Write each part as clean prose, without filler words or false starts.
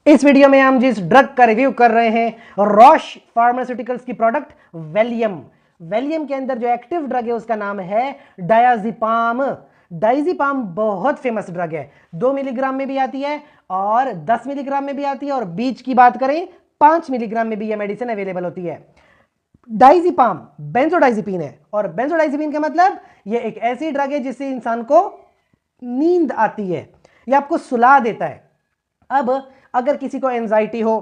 इस वीडियो में हम जिस ड्रग का रिव्यू कर रहे हैं रॉश फार्मास्यूटिकल्स की प्रोडक्ट वेलियम। वेलियम के अंदर जो एक्टिव ड्रग है उसका नाम है डायज़ेपाम। डायज़ेपाम बहुत फेमस ड्रग है, 2 मिलीग्राम में भी आती है और 10 मिलीग्राम में भी आती है, और बीच की बात करें 5 मिलीग्राम में भी यह मेडिसिन अवेलेबल होती है। डायज़ेपाम बेंजोडाइजेपिन है, और बेंजोडाइजेपिन का मतलब यह एक ऐसी ड्रग है जिससे इंसान को नींद आती है, यह आपको सुला देता है। अब अगर किसी को एंजाइटी हो,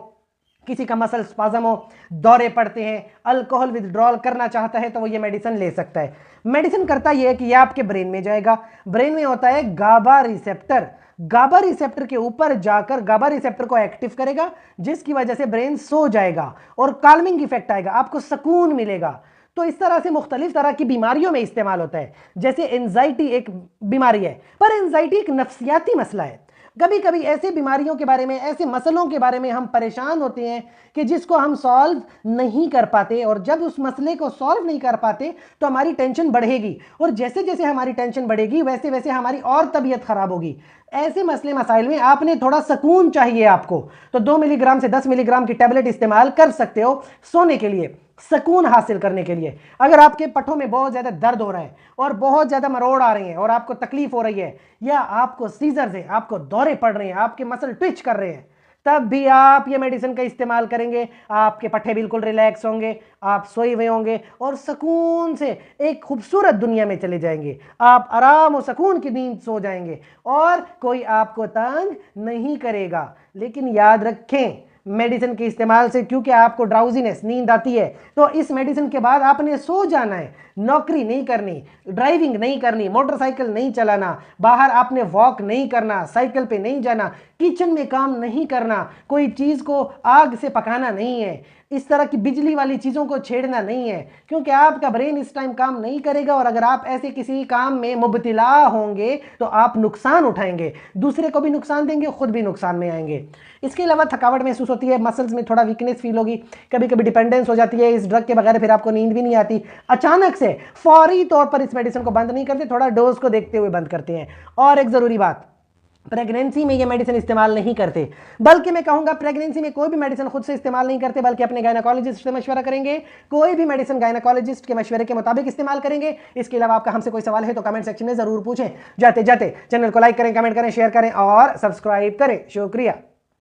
किसी का मसल स्पाज्म हो, दौरे पड़ते हैं, अल्कोहल विथड्रॉल करना चाहता है, तो वो ये मेडिसिन ले सकता है। मेडिसिन करता यह है कि यह आपके ब्रेन में जाएगा। ब्रेन में होता है गाबा रिसेप्टर, गाबा रिसेप्टर के ऊपर जाकर गाबा रिसेप्टर को एक्टिव करेगा, जिसकी वजह से ब्रेन सो जाएगा और काल्मिंग इफेक्ट आएगा, आपको सुकून मिलेगा। तो इस तरह से मुख्तलिफ तरह की बीमारियों में इस्तेमाल होता है। जैसे एंजाइटी एक बीमारी है, पर एंजाइटी एक नफ्सियाती मसला है। कभी कभी ऐसे बीमारियों के बारे में, ऐसे मसलों के बारे में हम परेशान होते हैं कि जिसको हम सॉल्व नहीं कर पाते, और जब उस मसले को सॉल्व नहीं कर पाते तो हमारी टेंशन बढ़ेगी, और जैसे जैसे हमारी टेंशन बढ़ेगी वैसे वैसे हमारी और तबीयत खराब होगी। ऐसे मसले मसाइल में आपने थोड़ा सुकून चाहिए आपको, तो 2 मिलीग्राम से 10 मिलीग्राम की टैबलेट इस्तेमाल कर सकते हो सोने के लिए, सुकून हासिल करने के लिए। अगर आपके पट्टों में बहुत ज्यादा दर्द हो रहा है और बहुत ज्यादा मरोड़ आ रही है और आपको तकलीफ हो रही है, या आपको सीजर्स है, आपको दौरे पड़ रहे हैं, आपके मसल ट्विच कर रहे हैं, तब भी आप ये मेडिसिन का इस्तेमाल करेंगे। आपके पट्टे बिल्कुल रिलैक्स होंगे, आप सोए हुए होंगे और सुकून से एक खूबसूरत दुनिया में चले जाएंगे। आप आराम और सुकून की नींद सो जाएंगे और कोई आपको तंग नहीं करेगा। लेकिन याद रखें, मेडिसिन के इस्तेमाल से क्योंकि आपको ड्राउजीनेस, नींद आती है, तो इस मेडिसिन के बाद आपने सो जाना है। नौकरी नहीं करनी, ड्राइविंग नहीं करनी, मोटरसाइकिल नहीं चलाना, बाहर आपने वॉक नहीं करना, साइकिल पे नहीं जाना, किचन में काम नहीं करना, कोई चीज को आग से पकाना नहीं है, इस तरह की बिजली वाली चीजों को छेड़ना नहीं है, क्योंकि आपका ब्रेन इस टाइम काम नहीं करेगा। और अगर आप ऐसे किसी काम में मुब्तिला होंगे तो आप नुकसान उठाएंगे, दूसरे को भी नुकसान देंगे, खुद भी नुकसान में आएंगे। इसके अलावा थकावट महसूस होती है, मसल्स में थोड़ा वीकनेस फील होगी, कभी कभी डिपेंडेंस हो जाती है इस ड्रग के बगैर, फिर आपको नींद भी नहीं आती। अचानक से फौरी तौर पर इस मेडिसिन को बंद नहीं करते, थोड़ा डोज को देखते हुए बंद करते हैं। और एक जरूरी बात, प्रेगनेंसी में ये मेडिसिन इस्तेमाल नहीं करते, बल्कि मैं कहूंगा प्रेगनेंसी में कोई भी मेडिसिन खुद से इस्तेमाल नहीं करते, बल्कि अपने गायनेकोलॉजिस्ट से मशवरा करेंगे। कोई भी मेडिसिन गायनेकोलॉजिस्ट के मशवरे के मुताबिक इस्तेमाल करेंगे। इसके अलावा आपका हमसे कोई सवाल है तो कमेंट सेक्शन में जरूर पूछें। जाते जाते चैनल को लाइक करें, कमेंट करें, शेयर करें और सब्सक्राइब करें। शुक्रिया।